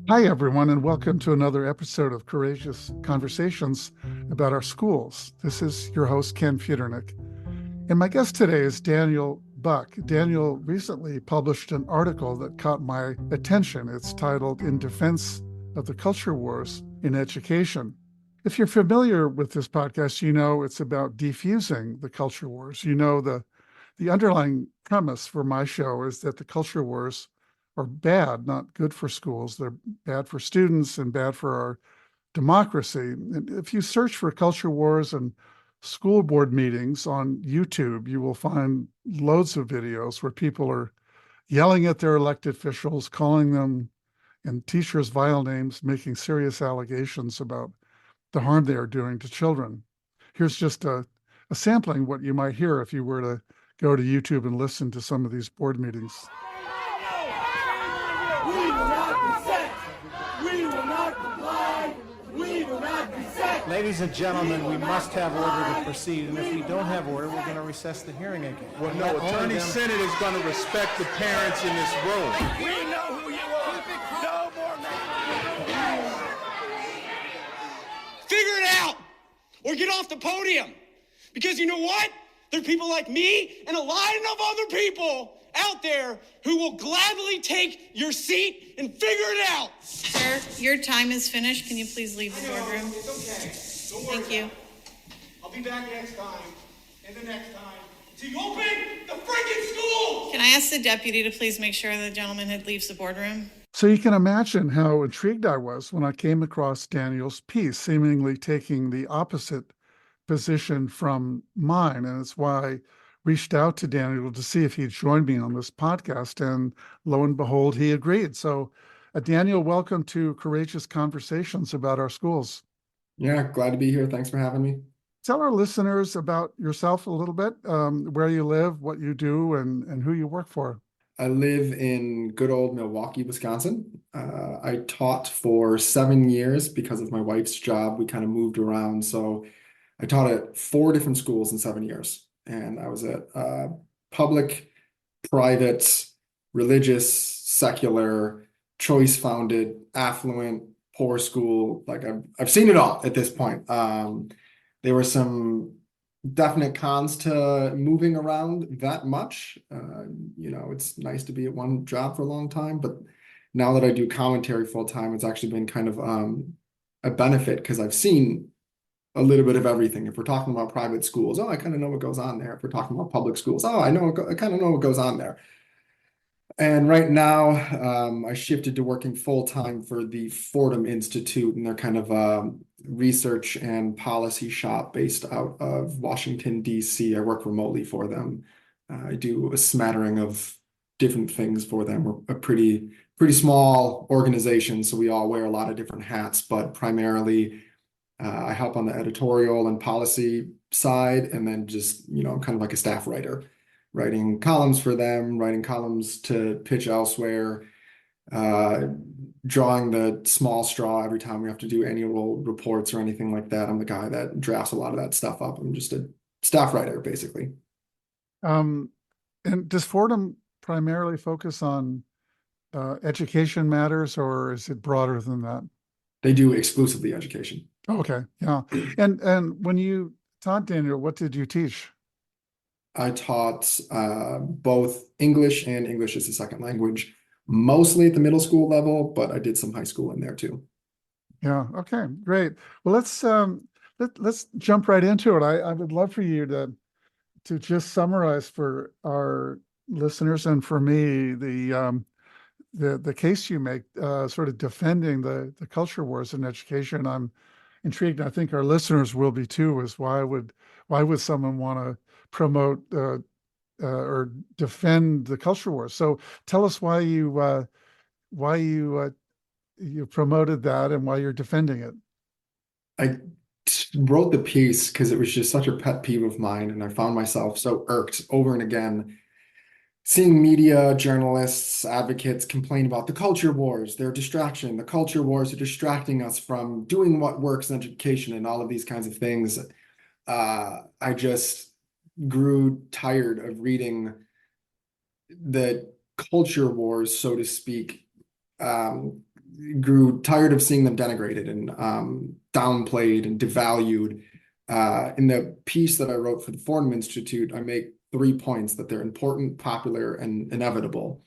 Hi, everyone, and welcome to another episode of Courageous Conversations about our schools. This is your host, Ken Futernick. And my guest today is Daniel Buck. Daniel recently published an article that caught my attention. It's titled In Defense of the Culture Wars in Education. If you're familiar with this podcast, you know it's about defusing the culture wars. You know the underlying premise for my show is that the culture wars are bad, not good for schools. They're bad for students and bad for our democracy. And if you search for culture wars and school board meetings on YouTube, you will find loads of videos where people are yelling at their elected officials, calling them and teachers vile names, making serious allegations about the harm they are doing to children. Here's just a sampling what you might hear if you were to go to YouTube and listen to some of these board meetings. We will not consent. We will not comply. We will not consent. Ladies and gentlemen, we must have order to proceed, and if we don't have order, we're going to recess the hearing again. Well, no, Attorney Senate is going to respect the parents in this room. We know who you are. No more man. Figure it out or get off the podium. Because you know what? There are people like me and a line of other people out there who will gladly take your seat and figure it out. Sir, your time is finished. Can you please leave the boardroom? It's okay. Don't worry. Thank you. I'll be back next time and the next time to open the freaking school. Can I ask the deputy to please make sure the gentleman leaves the boardroom? So you can imagine how intrigued I was when I came across Daniel's piece, seemingly taking the opposite position from mine. And it's why I reached out to Daniel to see if he'd join me on this podcast. And lo and behold, he agreed. So Daniel, welcome to Courageous Conversations about our schools. Yeah, glad to be here. Thanks for having me. Tell our listeners about yourself a little bit, where you live, what you do, and who you work for. I live in good old Milwaukee, Wisconsin. I taught for 7 years because of my wife's job. We kind of moved around. So I taught at 4 different schools in 7 years. And I was at public, private, religious, secular, choice-founded, affluent, poor school. Like I've seen it all at this point. There were some definite cons to moving around that much. It's nice to be at one job for a long time, but now that I do commentary full time, it's actually been kind of a benefit because I've seen a little bit of everything. If we're talking about private schools, I kind of know what goes on there. If we're talking about public schools, I kind of know what goes on there. And right now, I shifted to working full time for the Fordham Institute, and they're kind of research and policy shop based out of Washington, D.C. I work remotely for them. I do a smattering of different things for them. We're a pretty small organization, so we all wear a lot of different hats, but primarily I help on the editorial and policy side, and then just, I'm kind of like a staff writer, writing columns for them, writing columns to pitch elsewhere, drawing the small straw every time we have to do annual reports or anything like that. I'm the guy that drafts a lot of that stuff up. I'm just a staff writer, basically. And does Fordham primarily focus on education matters, or is it broader than that? They do exclusively education. Okay, yeah. And when you taught, Daniel, what did you teach? I taught both English and English as a second language, mostly at the middle school level, but I did some high school in there too. Yeah, okay, great. Well, let's jump right into it. I would love for you to just summarize for our listeners and for me the case you make, sort of defending the culture wars in education. I'm intrigued, and I think our listeners will be too, is why would someone want to promote or defend the culture wars? So tell us why you promoted that and why you're defending it. I wrote the piece because it was just such a pet peeve of mine, and I found myself so irked over and again seeing media, journalists, advocates complain about the culture wars, they're a distraction. The culture wars are distracting us from doing what works in education and all of these kinds of things. I just grew tired of reading the culture wars, so to speak, grew tired of seeing them denigrated and downplayed and devalued. In the piece that I wrote for the Fordham Institute, I make 3 points that they're important, popular, and inevitable.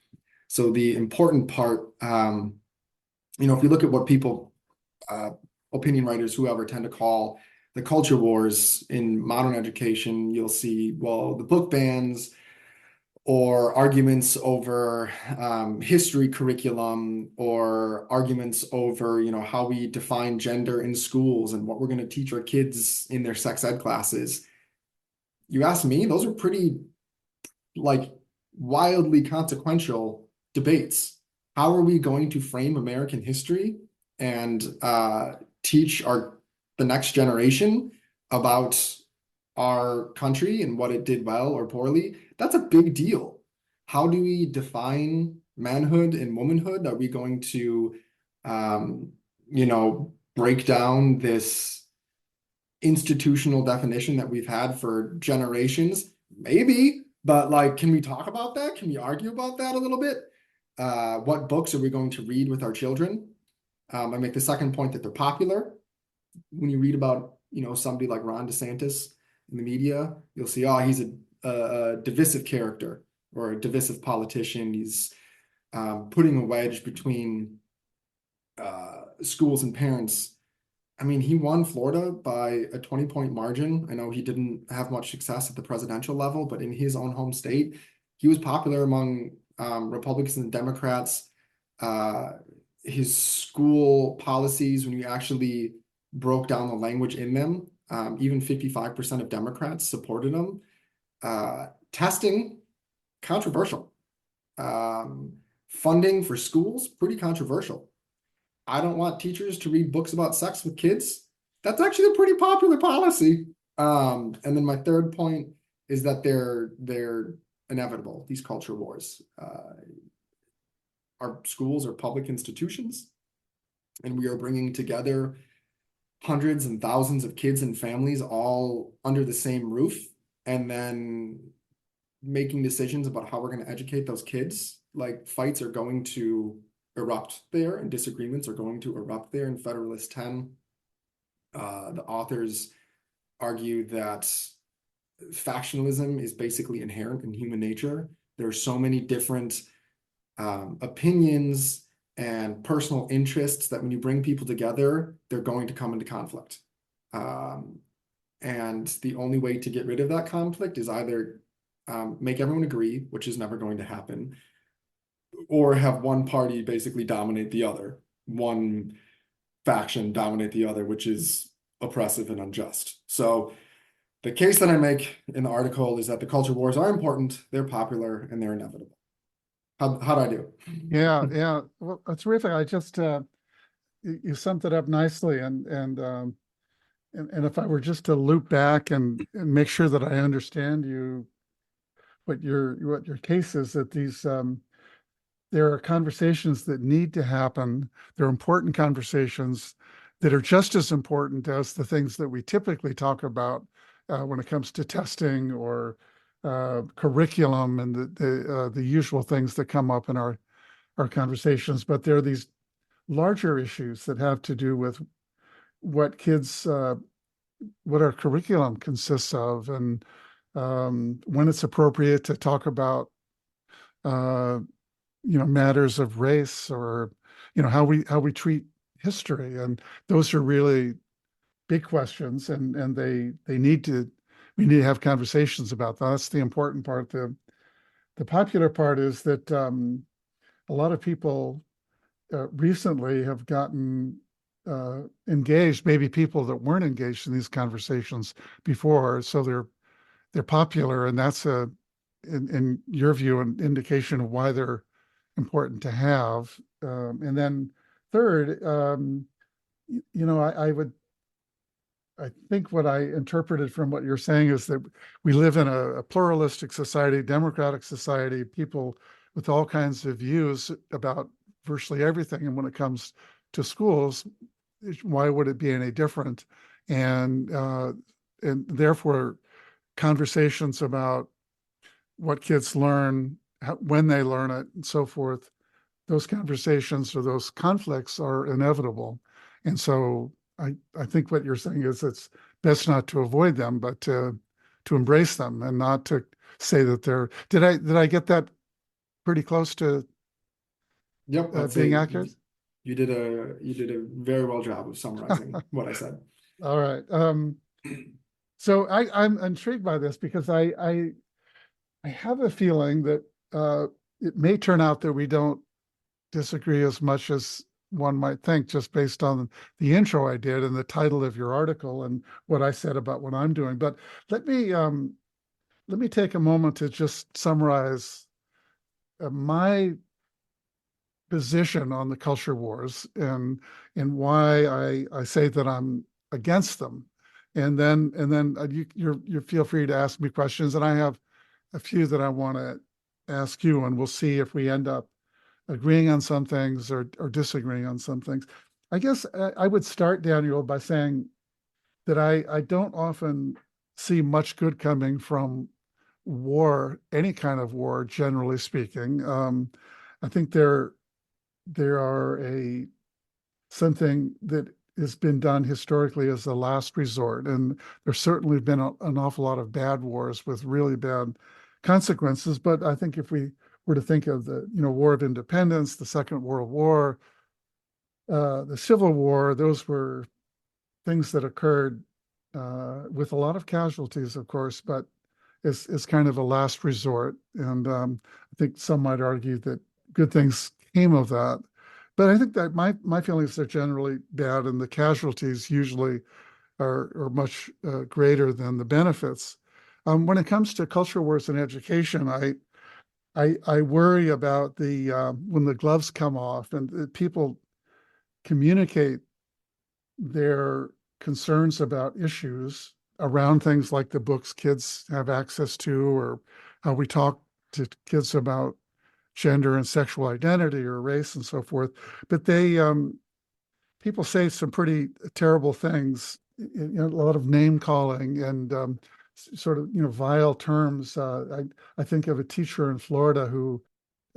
So the important part, if you look at what people, opinion writers, whoever, tend to call the culture wars in modern education, you'll see, well, the book bans or arguments over history curriculum or arguments over, how we define gender in schools and what we're going to teach our kids in their sex ed classes. You ask me, those are pretty wildly consequential debates. How are we going to frame American history and teach the next generation about our country and what it did well or poorly? That's a big deal. How do we define manhood and womanhood? Are we going to, break down this institutional definition that we've had for generations? Maybe, but can we talk about that? Can we argue about that a little bit? What books are we going to read with our children? I make the second point that they're popular. When you read about, somebody like Ron DeSantis in the media, you'll see, oh, he's a divisive character or a divisive politician. He's putting a wedge between schools and parents. I mean, he won Florida by a 20-point margin. I know he didn't have much success at the presidential level, but in his own home state, he was popular among Republicans and Democrats. His school policies, when you actually broke down the language in them, even 55% of Democrats supported him. Testing, controversial. Funding for schools, pretty controversial. I don't want teachers to read books about sex with kids. That's actually a pretty popular policy. And then my third point is that they're inevitable, these culture wars. Our schools are public institutions, and we are bringing together hundreds and thousands of kids and families all under the same roof, and then making decisions about how we're going to educate those kids. Fights are going to erupt there, and disagreements are going to erupt there. In Federalist 10, the authors argue that factionalism is basically inherent in human nature. There are so many different opinions and personal interests that when you bring people together, they're going to come into conflict. And the only way to get rid of that conflict is either make everyone agree, which is never going to happen, or have one party basically dominate the other, one faction dominate the other, which is oppressive and unjust. So the case that I make in the article is that the culture wars are important, they're popular, and they're inevitable. How'd I do? Yeah. Well, terrific. I just you summed it up nicely, and if I were just to loop back and make sure that I understand you, what your case is, that these there are conversations that need to happen. They're important conversations that are just as important as the things that we typically talk about when it comes to testing or curriculum and the usual things that come up in our conversations. But there are these larger issues that have to do with what kids, what our curriculum consists of, and when it's appropriate to talk about matters of race, or how we treat history. And those are really big questions, and we need to have conversations about that. That's the important part. The popular part is that a lot of people recently have gotten engaged, maybe people that weren't engaged in these conversations before, so they're popular, and that's in your view, an indication of why they're important to have. And then third, I think what I interpreted from what you're saying is that we live in a pluralistic society, democratic society, people with all kinds of views about virtually everything. And when it comes to schools, why would it be any different? And therefore, conversations about what kids learn, when they learn it, and so forth, those conversations or those conflicts are inevitable. And so I think what you're saying is it's best not to avoid them, but to embrace them and not to say that they're, did I get that pretty close to Yep, I'd being say accurate? you did a very well job of summarizing what I said. All right. So I'm intrigued by this because I have a feeling that it may turn out that we don't disagree as much as one might think, just based on the intro I did and the title of your article and what I said about what I'm doing. But let me take a moment to just summarize my position on the culture wars and why I say that I'm against them. And then you feel free to ask me questions, and I have a few that I want to ask you, and we'll see if we end up agreeing on some things or disagreeing on some things. I guess I would start, Daniel, by saying that I don't often see much good coming from war, any kind of war, generally speaking. I think there are something that has been done historically as a last resort, and there's certainly been an awful lot of bad wars with really bad consequences. But I think if we were to think of the War of Independence, the Second World War, the Civil War, those were things that occurred with a lot of casualties, of course, but it's kind of a last resort. And I think some might argue that good things came of that. But I think that my feelings are generally bad, and the casualties usually are much greater than the benefits. When it comes to culture wars in education, I worry about the when the gloves come off and people communicate their concerns about issues around things like the books kids have access to, or how we talk to kids about gender and sexual identity or race and so forth. But people say some pretty terrible things, a lot of name calling and sort of vile terms. I think of a teacher in Florida who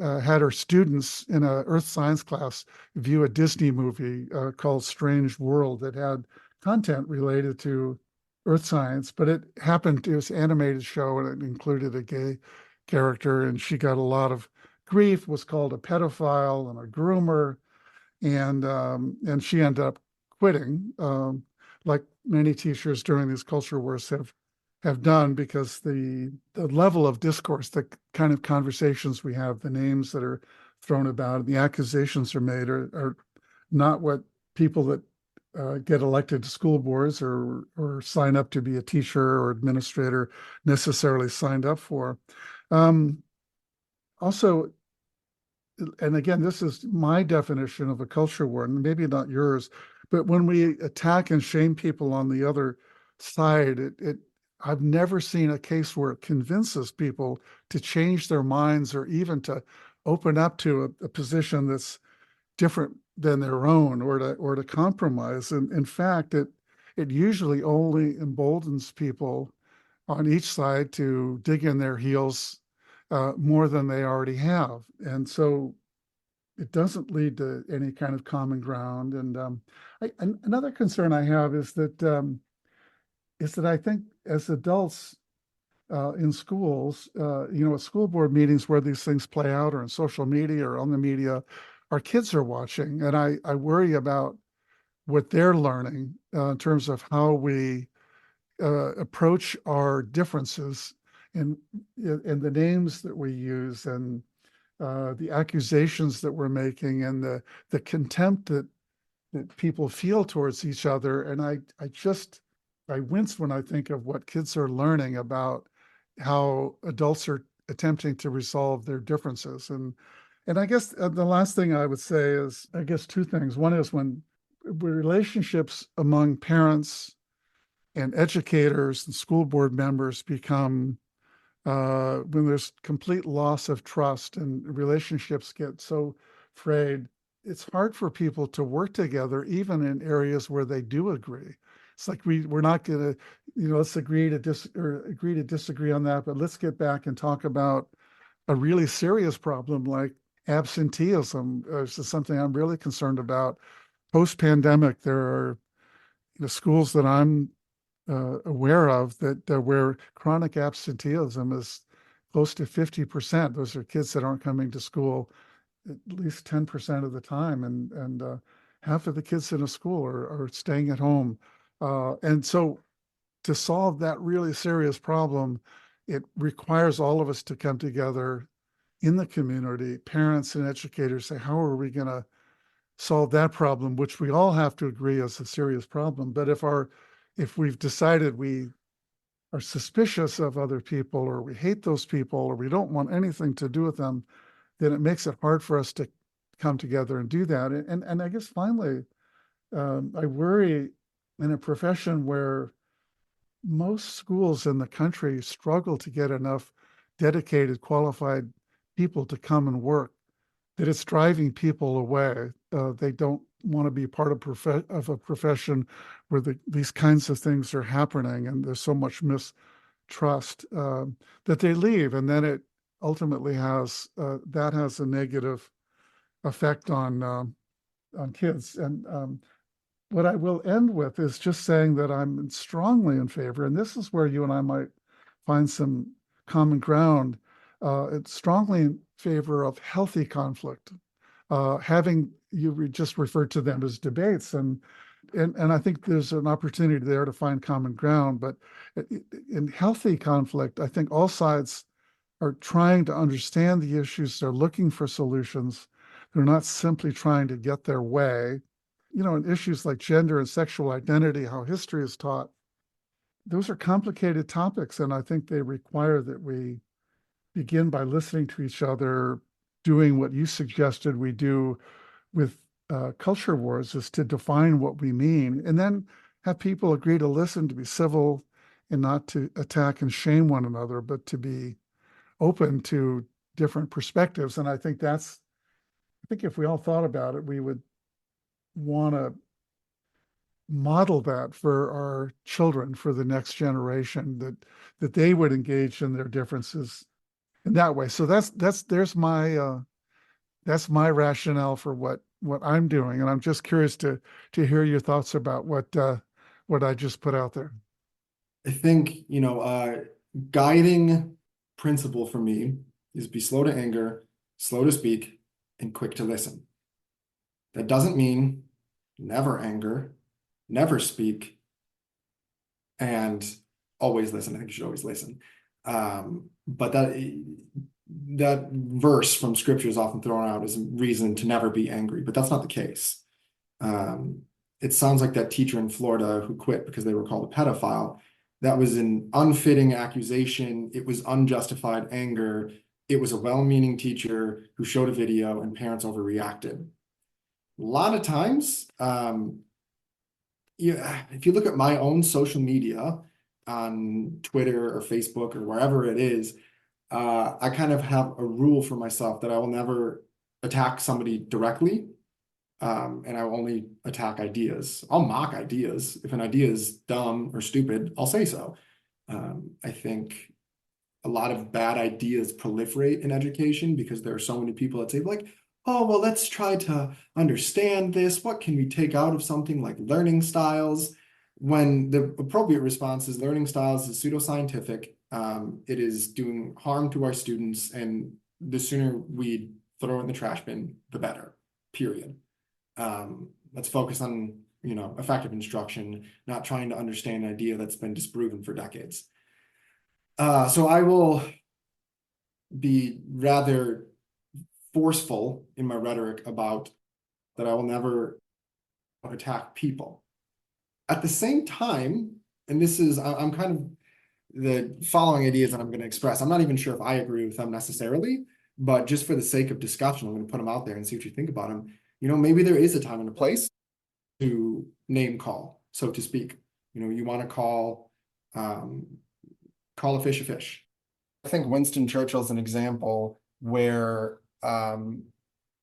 had her students in a earth science class view a Disney movie called Strange World that had content related to earth science, but it happened to this animated show and it included a gay character, and she got a lot of grief, was called a pedophile and a groomer, and she ended up quitting, like many teachers during these culture wars have done, because the level of discourse, the kind of conversations we have, the names that are thrown about, and the accusations are made are not what people that get elected to school boards or sign up to be a teacher or administrator necessarily signed up for. Also, and again, this is my definition of a culture war, and maybe not yours, but when we attack and shame people on the other side, I've never seen a case where it convinces people to change their minds or even to open up to a position that's different than their own, or to compromise. And in fact, it usually only emboldens people on each side to dig in their heels more than they already have. And so it doesn't lead to any kind of common ground. And another concern I have is that I think as adults in schools, at school board meetings where these things play out, or in social media or on the media, our kids are watching. And I worry about what they're learning in terms of how we approach our differences, and the names that we use, and the accusations that we're making, and the contempt that people feel towards each other. And I wince when I think of what kids are learning about how adults are attempting to resolve their differences. And I guess the last thing I would say is, I guess, two things. One is when relationships among parents and educators and school board members become, when there's complete loss of trust and relationships get so frayed, it's hard for people to work together, even in areas where they do agree. It's like we're not going to, let's agree to disagree on that, but let's get back and talk about a really serious problem like absenteeism is something I'm really concerned about. Post-pandemic, there are schools that I'm aware of that where chronic absenteeism is close to 50%. Those are kids that aren't coming to school at least 10% of the time, and half of the kids in a school are staying at home. And so to solve that really serious problem, it requires all of us to come together in the community, parents and educators, say, how are we going to solve that problem, which we all have to agree is a serious problem. But if we've decided we are suspicious of other people, or we hate those people, or we don't want anything to do with them, then it makes it hard for us to come together and do that. And I guess finally, I worry in a profession where most schools in the country struggle to get enough dedicated, qualified people to come and work, that it's driving people away. They don't want to be part of a profession where these kinds of things are happening, and there's so much mistrust that they leave, and then it ultimately has a negative effect on kids. And what I will end with is just saying that I'm strongly in favor, and this is where you and I might find some common ground. It's strongly in favor of healthy conflict, having you just referred to them as debates, and I think there's an opportunity there to find common ground. But in healthy conflict, I think all sides are trying to understand the issues. They're looking for solutions. They're not simply trying to get their way. In issues like gender and sexual identity, how history is taught, those are complicated topics, and I think they require that we begin by listening to each other, doing what you suggested we do with culture wars, is to define what we mean, and then have people agree to listen, to be civil, and not to attack and shame one another, but to be open to different perspectives. And I think if we all thought about it, we would want to model that for our children, for the next generation, that they would engage in their differences in that way. So that's my rationale for what I'm doing, and I'm just curious to hear your thoughts about what I just put out there. I think, guiding principle for me is be slow to anger, slow to speak, and quick to listen. That doesn't mean never anger, never speak, and always listen. I think you should always listen. But that verse from scripture is often thrown out as a reason to never be angry, but that's not the case. It sounds like that teacher in Florida who quit because they were called a pedophile. That was an unfitting accusation. It was unjustified anger. It was a well-meaning teacher who showed a video and parents overreacted. A lot of times, if you look at my own social media on Twitter or Facebook or wherever it is, I kind of have a rule for myself that I will never attack somebody directly, and I will only attack ideas. I'll mock ideas. If an idea is dumb or stupid, I'll say so. I think a lot of bad ideas proliferate in education because there are so many people that say, like, oh, well, let's try to understand this. What can we take out of something like learning styles? When the appropriate response is learning styles is pseudoscientific. It is doing harm to our students, and the sooner we throw it in the trash bin, the better, period. Let's focus on, effective instruction, not trying to understand an idea that's been disproven for decades. So I will be rather forceful in my rhetoric about that I will never attack people. At the same time, and this is, I'm kind of the following ideas that I'm going to express. I'm not even sure if I agree with them necessarily, but just for the sake of discussion, I'm going to put them out there and see what you think about them. Maybe there is a time and a place to name call, so to speak. You want to call a fish a fish. I think Winston Churchill's an example where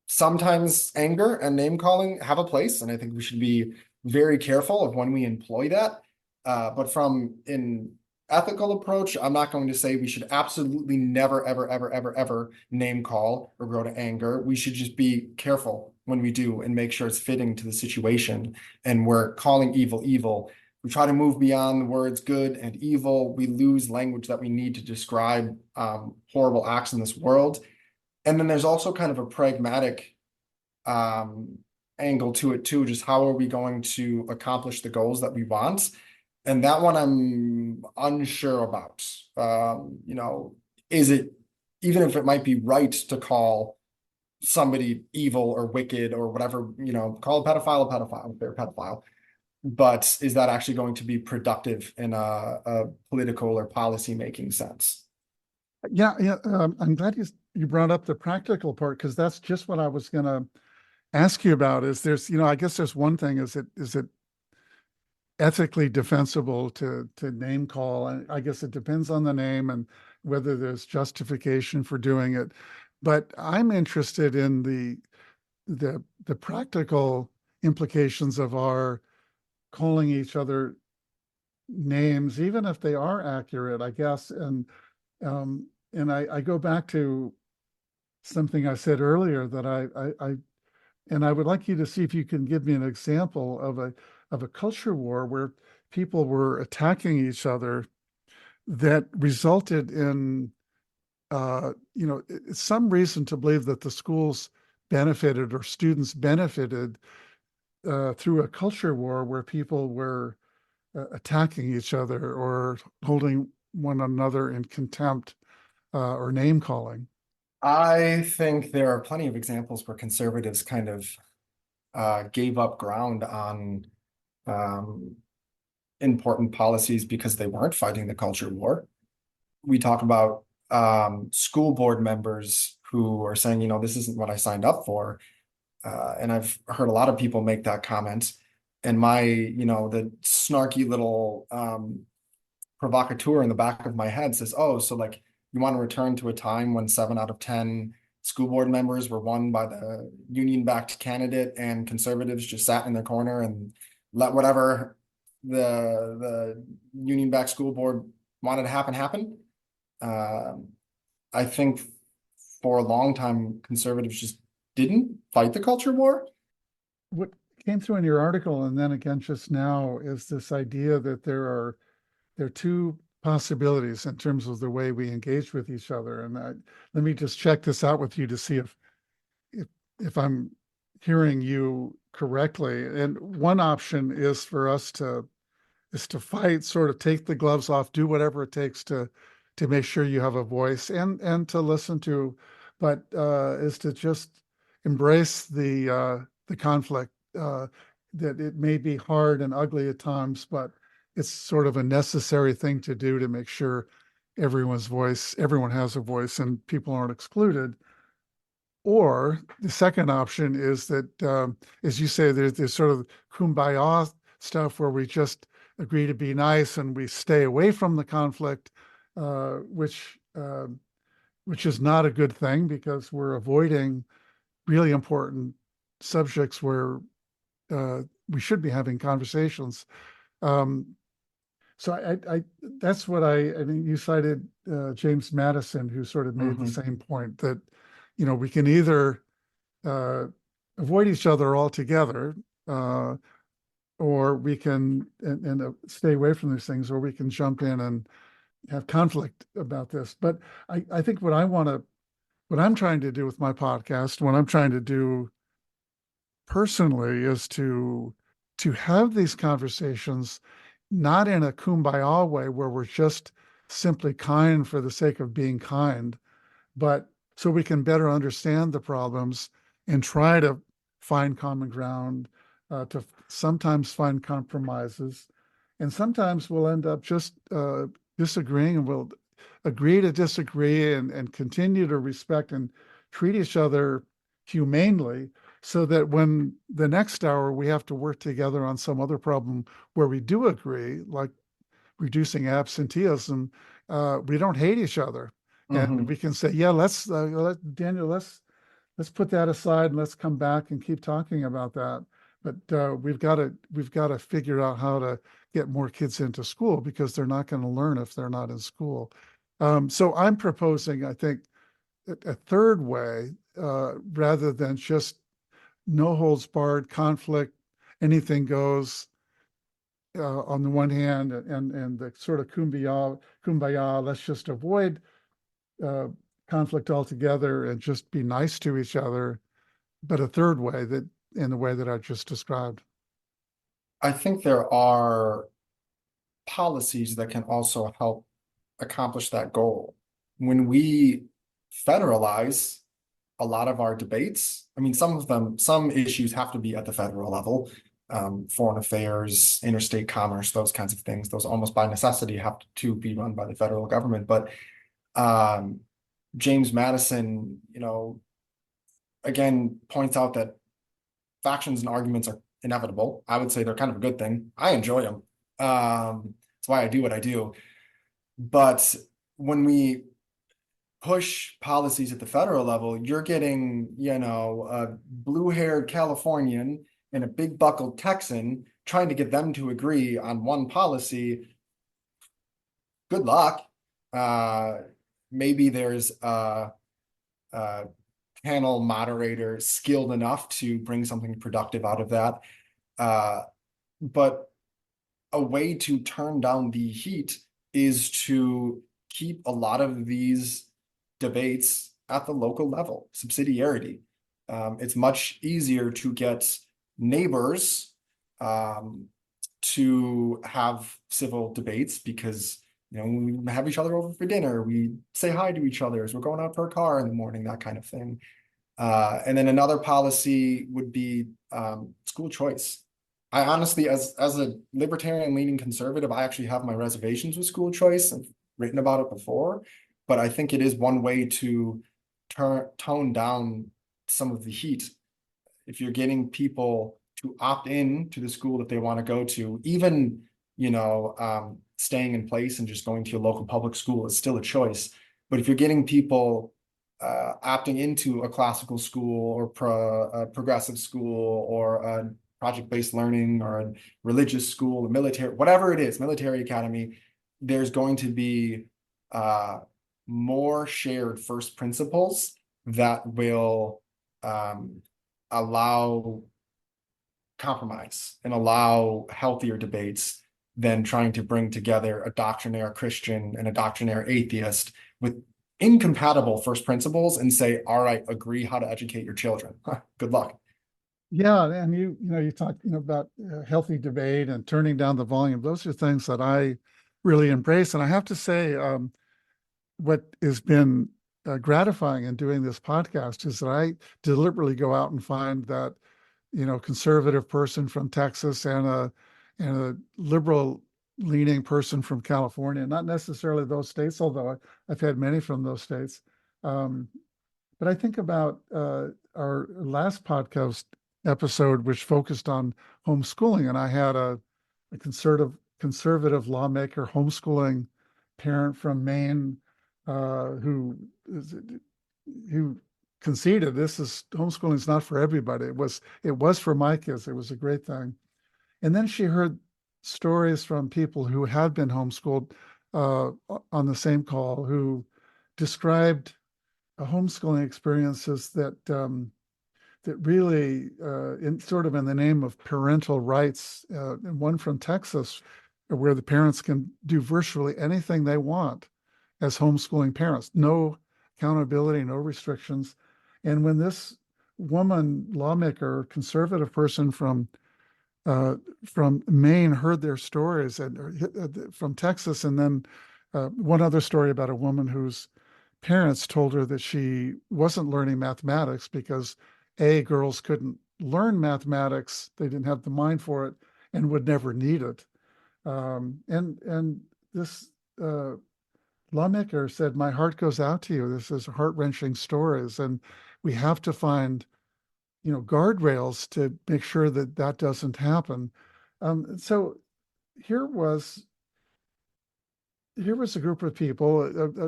sometimes anger and name calling have a place, and I think we should be very careful of when we employ that. But from in ethical approach, I'm not going to say we should absolutely never, ever, ever, ever, ever name call or grow to anger. We should just be careful when we do and make sure it's fitting to the situation. And we're calling evil evil. We try to move beyond the words good and evil. We lose language that we need to describe horrible acts in this world. And then there's also kind of a pragmatic angle to it too. Just how are we going to accomplish the goals that we want? And that one I'm unsure about. Is it, even if it might be right to call somebody evil or wicked or whatever, call a pedophile if they're a pedophile. But is that actually going to be productive in a political or policy making sense? Yeah, I'm glad you brought up the practical part, because that's just what I was going to ask you about. Is there's, I guess there's one thing, is it ethically defensible to name call? And I guess it depends on the name and whether there's justification for doing it. But I'm interested in the practical implications of our calling each other names, even if they are accurate, I guess. And I go back to something I said earlier, that I would like you to see if you can give me an example of a culture war where people were attacking each other that resulted in some reason to believe that the schools benefited or students benefited through a culture war where people were attacking each other or holding one another in contempt or name calling. I think there are plenty of examples where conservatives kind of gave up ground on important policies because they weren't fighting the culture war. We talk about school board members who are saying, this isn't what I signed up for. And I've heard a lot of people make that comment. And the snarky little provocateur in the back of my head says, oh, so like you want to return to a time when 7 out of 10 school board members were won by the union-backed candidate and conservatives just sat in their corner and let whatever the union-backed school board wanted to happen. I think for a long time, conservatives just didn't fight the culture war. What came through in your article, and then again just now, is this idea that there are two possibilities in terms of the way we engage with each other. And let me just check this out with you to see if I'm hearing you correctly. And one option is for us to fight, sort of take the gloves off, do whatever it takes to make sure you have a voice and to listen to, but is to just embrace the conflict, that it may be hard and ugly at times, but it's sort of a necessary thing to do to make sure everyone has a voice and people aren't excluded. Or the second option is that, as you say, there's sort of kumbaya stuff where we just agree to be nice and we stay away from the conflict, which is not a good thing, because we're avoiding really important subjects where we should be having conversations. So I that's what I mean, you cited James Madison, who sort of made the same point, that, we can either avoid each other altogether, or we can stay away from these things, or we can jump in and have conflict about this. But I think what I'm trying to do with my podcast, what I'm trying to do personally, is to have these conversations not in a kumbaya way where we're just simply kind for the sake of being kind, but so we can better understand the problems and try to find common ground, to sometimes find compromises. And sometimes we'll end up just disagreeing, and we'll agree to disagree and continue to respect and treat each other humanely, so that when the next hour we have to work together on some other problem where we do agree, like reducing absenteeism, we don't hate each other. And we can say, yeah, Daniel, let's put that aside and let's come back and keep talking about that. But we've got to figure out how to get more kids into school, because they're not going to learn if they're not in school. So I'm proposing, I think, a third way, rather than just no holds barred conflict, anything goes, on the one hand, and the sort of kumbaya, let's just avoid uh, conflict altogether and just be nice to each other. But a third way, that in the way that I just described. I think there are policies that can also help accomplish that goal. When we federalize a lot of our debates, I mean, some issues have to be at the federal level, foreign affairs, interstate commerce, those kinds of things. Those almost by necessity have to be run by the federal government. But James Madison, again, points out that factions and arguments are inevitable. I would say they're kind of a good thing. I enjoy them. That's why I do what I do. But when we push policies at the federal level, you're getting, a blue-haired Californian and a big buckled Texan trying to get them to agree on one policy. Good luck. Maybe there's a panel moderator skilled enough to bring something productive out of that. But a way to turn down the heat is to keep a lot of these debates at the local level, subsidiarity. It's much easier to get neighbors to have civil debates because we have each other over for dinner, we say hi to each other as we're going out for a car in the morning, that kind of thing. And then another policy would be school choice. I honestly, as a libertarian leaning conservative, I actually have my reservations with school choice. I've written about it before, but I think it is one way to tone down some of the heat. If you're getting people to opt in to the school that they want to go to, even staying in place and just going to your local public school is still a choice. But if you're getting people opting into a classical school or a progressive school or a project-based learning or a religious school, a military, whatever it is, military academy, there's going to be more shared first principles that will allow compromise and allow healthier debates than trying to bring together a doctrinaire Christian and a doctrinaire atheist with incompatible first principles and say, all right, agree how to educate your children. Good luck. Yeah, and you talked about healthy debate and turning down the volume. Those are things that I really embrace. And I have to say, what has been gratifying in doing this podcast is that I deliberately go out and find that conservative person from Texas and a liberal leaning person from California, not necessarily those states, although I've had many from those states. But I think about our last podcast episode, which focused on homeschooling, and I had a conservative lawmaker, homeschooling parent from Maine, who conceded homeschooling is not for everybody. It was for my kids. It was a great thing. And then she heard stories from people who had been homeschooled on the same call, who described homeschooling experiences that really, in the name of parental rights, and one from Texas, where the parents can do virtually anything they want as homeschooling parents, no accountability, no restrictions. And when this woman, lawmaker, conservative person from Maine heard their stories, and from Texas, and then one other story about a woman whose parents told her that she wasn't learning mathematics because girls couldn't learn mathematics, they didn't have the mind for it, and would never need it. And this lawmaker said, "My heart goes out to you. This is heart-wrenching stories, and we have to find guardrails to make sure that that doesn't happen." So here was a group of people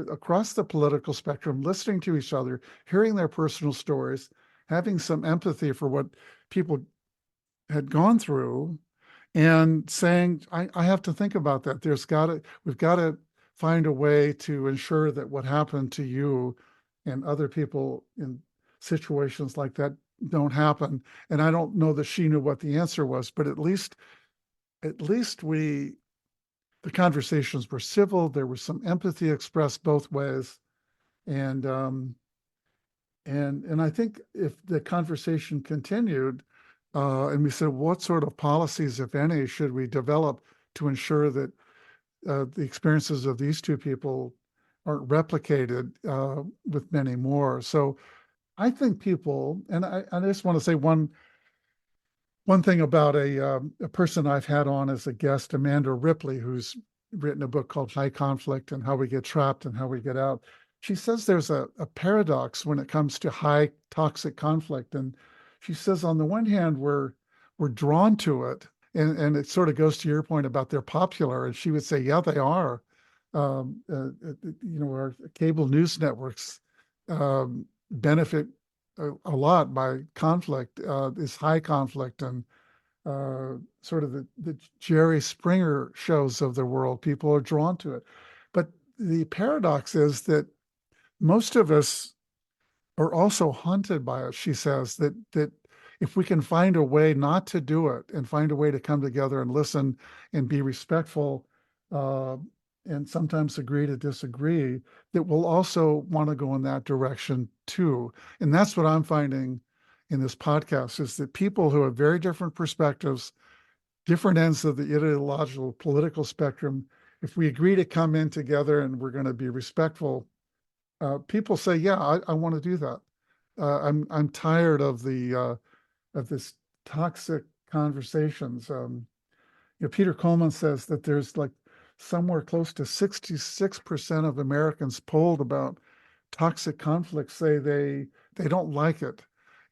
across the political spectrum listening to each other, hearing their personal stories, having some empathy for what people had gone through and saying, I have to think about that. We've got to find a way to ensure that what happened to you and other people in situations like that don't happen. And I don't know that she knew what the answer was, but at least the conversations were civil. There was some empathy expressed both ways. And I think if the conversation continued, and we said, what sort of policies, if any, should we develop to ensure that the experiences of these two people aren't replicated with many more? So I think people, and I just want to say one thing about a person I've had on as a guest, Amanda Ripley, who's written a book called High Conflict and How We Get Trapped and How We Get Out. She says there's a paradox when it comes to high toxic conflict. And she says, on the one hand, we're drawn to it. And it sort of goes to your point about they're popular. And she would say, yeah, they are. Our cable news networks benefit a lot by conflict, this high conflict, and sort of the Jerry Springer shows of the world. People are drawn to it. But the paradox is that most of us are also haunted by it. She says that if we can find a way not to do it and find a way to come together and listen and be respectful, and sometimes agree to disagree, that we'll also want to go in that direction too. And that's what I'm finding in this podcast, is that people who have very different perspectives, different ends of the ideological political spectrum, if we agree to come in together and we're going to be respectful, people say, yeah, I want to do that. I'm tired of this toxic conversations. Peter Coleman says that there's like somewhere close to 66% of Americans polled about toxic conflicts say they don't like it,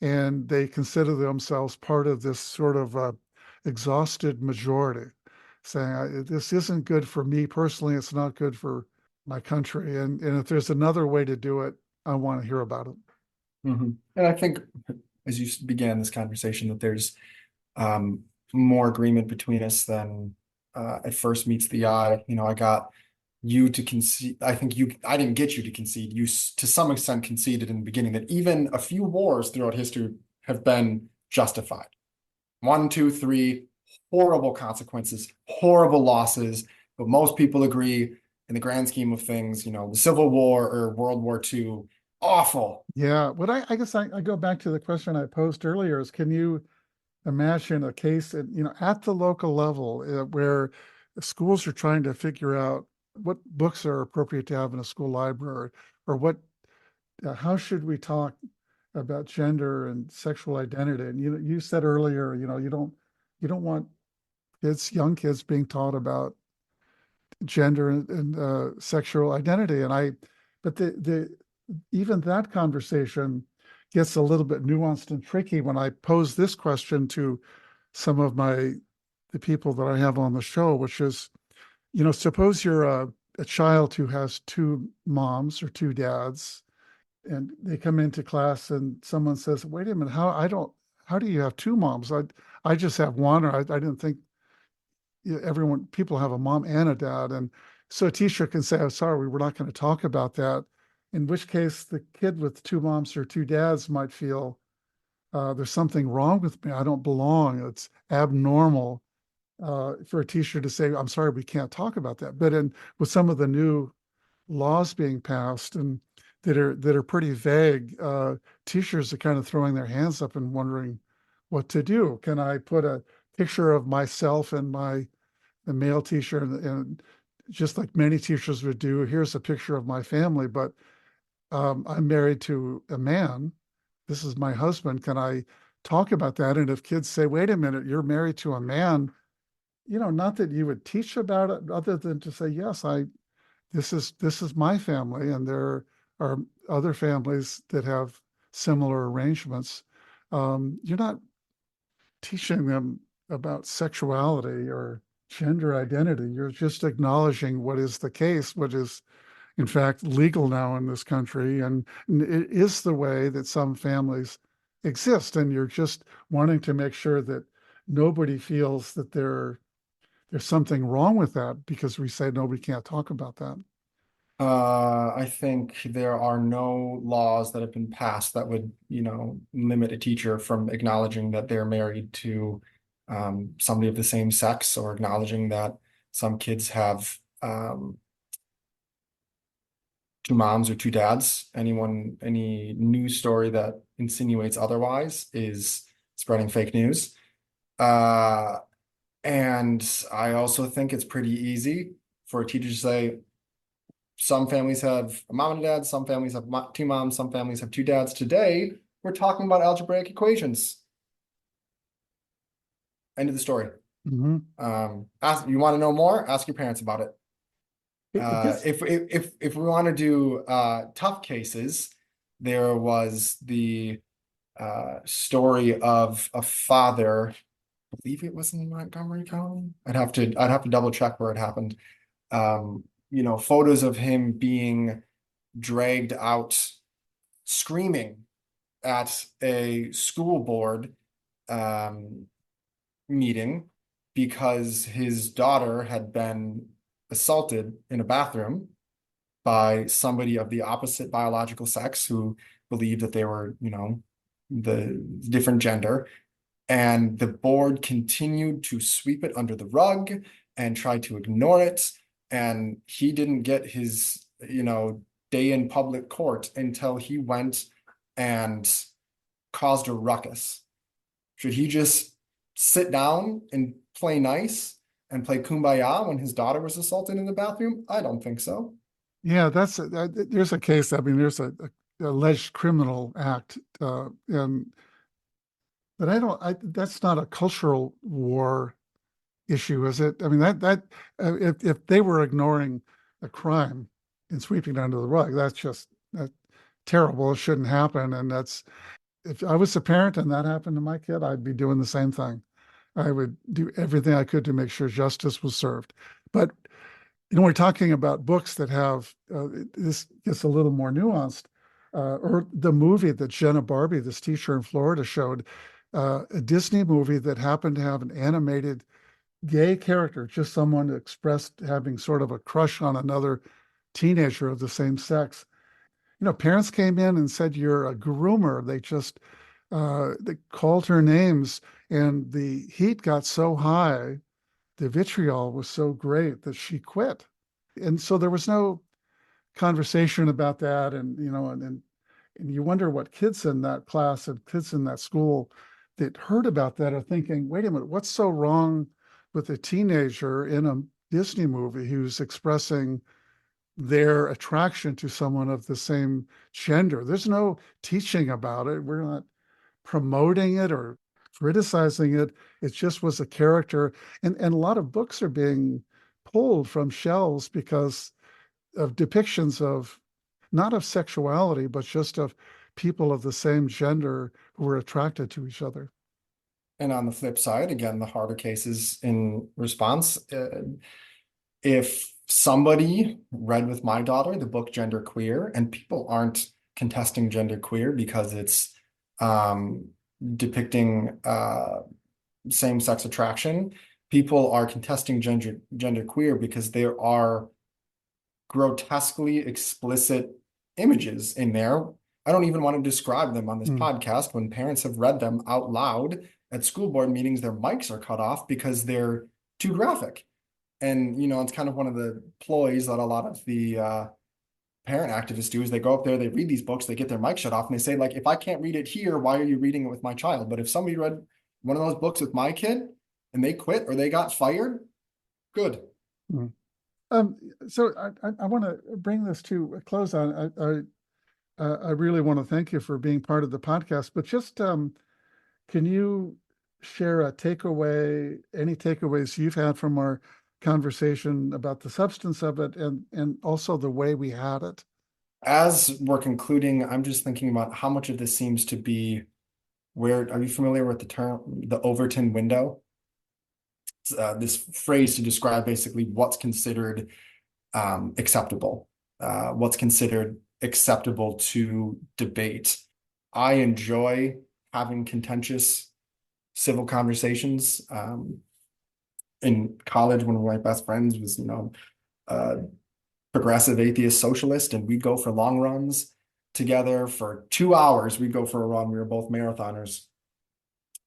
and they consider themselves part of this sort of exhausted majority, saying this isn't good for me personally. It's not good for my country, and if there's another way to do it, I want to hear about it. And I think, as you began this conversation, that there's more agreement between us than at first meets the eye. I got you to concede. I didn't get you to concede. You, to some extent, conceded in the beginning that even a few wars throughout history have been justified. 1, 2, 3, horrible consequences, horrible losses. But most people agree, in the grand scheme of things, the Civil War or World War II, awful. Yeah. What I guess I go back to the question I posed earlier is, can you imagine a case at the local level where schools are trying to figure out what books are appropriate to have in a school library, or how should we talk about gender and sexual identity? And you said earlier, you don't want young kids being taught about gender and sexual identity. But even that conversation gets a little bit nuanced and tricky when I pose this question to some of the people that I have on the show, which is, suppose you're a child who has two moms or two dads, and they come into class and someone says, wait a minute, how do you have two moms? I just have one, or I didn't think people have a mom and a dad. And so a teacher can say, oh, sorry, we're not going to talk about that. In which case the kid with two moms or two dads might feel there's something wrong with me. I don't belong. It's abnormal for a teacher to say, I'm sorry, we can't talk about that. But with some of the new laws being passed and that are pretty vague, teachers are kind of throwing their hands up and wondering what to do. Can I put a picture of myself and the male teacher, and just like many teachers would do, here's a picture of my family, but I'm married to a man. This is my husband. Can I talk about that? And if kids say, wait a minute, you're married to a man, not that you would teach about it, other than to say, yes, this is my family, and there are other families that have similar arrangements. You're not teaching them about sexuality or gender identity. You're just acknowledging what is the case, what is in fact legal now in this country, and it is the way that some families exist. And you're just wanting to make sure that nobody feels that there's something wrong with that because we say nobody can't talk about that. I think there are no laws that have been passed that would, limit a teacher from acknowledging that they're married to somebody of the same sex, or acknowledging that some kids have two moms or two dads. Any news story that insinuates otherwise is spreading fake news. And I also think it's pretty easy for a teacher to say, some families have a mom and a dad, some families have two moms, some families have two dads. Today, we're talking about algebraic equations. End of the story. Mhm. You want to know more? Ask your parents about it. If we want to do tough cases, there was the story of a father, I believe it was in Montgomery County. I'd have to double check where it happened. Photos of him being dragged out screaming at a school board meeting because his daughter had been assaulted in a bathroom by somebody of the opposite biological sex who believed that they were, the different gender. And the board continued to sweep it under the rug and try to ignore it. And he didn't get his, day in public court until he went and caused a ruckus. Should he just sit down and play nice and play kumbaya when his daughter was assaulted in the bathroom? I don't think so. Yeah, there's a case. I mean, there's a alleged criminal act, but that's not a cultural war issue, is it? I mean, if they were ignoring a crime and sweeping it under the rug, that's terrible. It shouldn't happen. And if I was a parent and that happened to my kid, I'd be doing the same thing. I would do everything I could to make sure justice was served. But we're talking about books that have this gets a little more nuanced, or the movie that Jenna Barbie, this teacher in Florida, showed, a Disney movie that happened to have an animated gay character, just someone expressed having sort of a crush on another teenager of the same sex. Parents came in and said, "You're a groomer." They called her names, and the heat got so high, the vitriol was so great that she quit. And so there was no conversation about that. And you wonder what kids in that class and kids in that school that heard about that are thinking, wait a minute, what's so wrong with a teenager in a Disney movie who's expressing their attraction to someone of the same gender? There's no teaching about it. We're not promoting it or criticizing it. It just was a character. And a lot of books are being pulled from shelves because of depictions of, not of sexuality, but just of people of the same gender who were attracted to each other. And on the flip side, again, the harder cases in response, if somebody read with my daughter the book Gender Queer, and people aren't contesting gender queer because it's depicting same-sex attraction, people are contesting gender queer because there are grotesquely explicit images in there. I don't even want to describe them on this podcast. When parents have read them out loud at school board meetings, their mics are cut off because they're too graphic. And, it's kind of one of the ploys that a lot of the parent activists do is they go up there, they read these books, they get their mic shut off, and they say, like, if I can't read it here, why are you reading it with my child? But if somebody read one of those books with my kid and they quit or they got fired, good. So I want to bring this to a close on. I really want to thank you for being part of the podcast, but just can you share a takeaway, any takeaways you've had from our conversation about the substance of it and also the way we had it? As we're concluding, I'm just thinking about how much of this seems to be are you familiar with the term, the Overton window? This phrase to describe basically what's considered acceptable, what's considered acceptable to debate. I enjoy having contentious civil conversations. In college, one of my best friends was, progressive atheist socialist, and we'd go for long runs together for 2 hours. We'd go for a run. We were both marathoners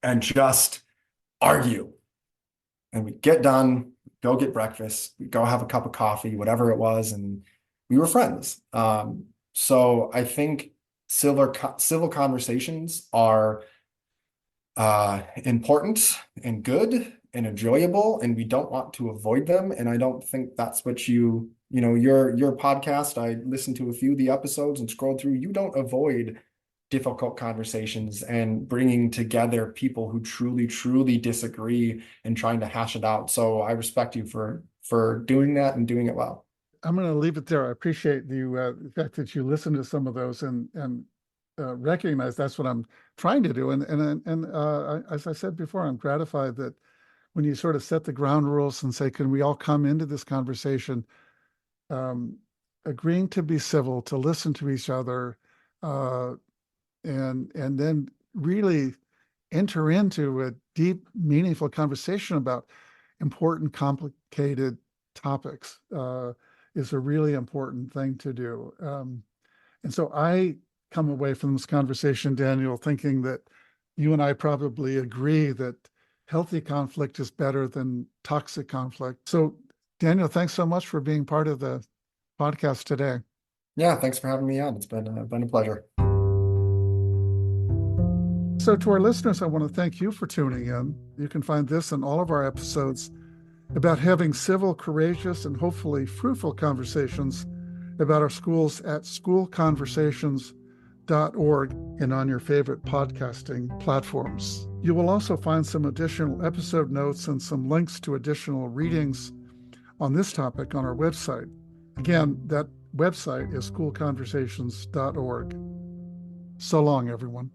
and just argue. And we'd get done, go get breakfast, we'd go have a cup of coffee, whatever it was, and we were friends. So I think civil conversations are important and good and enjoyable, and we don't want to avoid them. And I don't think that's what your podcast, I listened to a few of the episodes and scrolled through. You don't avoid difficult conversations and bringing together people who truly disagree and trying to hash it out. So I respect you for doing that and doing it well. I'm going to leave it there. I appreciate the fact that you listen to some of those and recognize that's what I'm trying to do. And as I said before, I'm gratified that when you sort of set the ground rules and say, can we all come into this conversation, agreeing to be civil, to listen to each other, and then really enter into a deep, meaningful conversation about important, complicated topics is a really important thing to do. And so I come away from this conversation, Daniel, thinking that you and I probably agree that healthy conflict is better than toxic conflict. So, Daniel, thanks so much for being part of the podcast today. Yeah, thanks for having me on. It's been a pleasure. So to our listeners, I want to thank you for tuning in. You can find this and all of our episodes about having civil, courageous, and hopefully fruitful conversations about our schools at schoolconversations.org and on your favorite podcasting platforms. You will also find some additional episode notes and some links to additional readings on this topic on our website. Again, that website is schoolconversations.org. So long, everyone.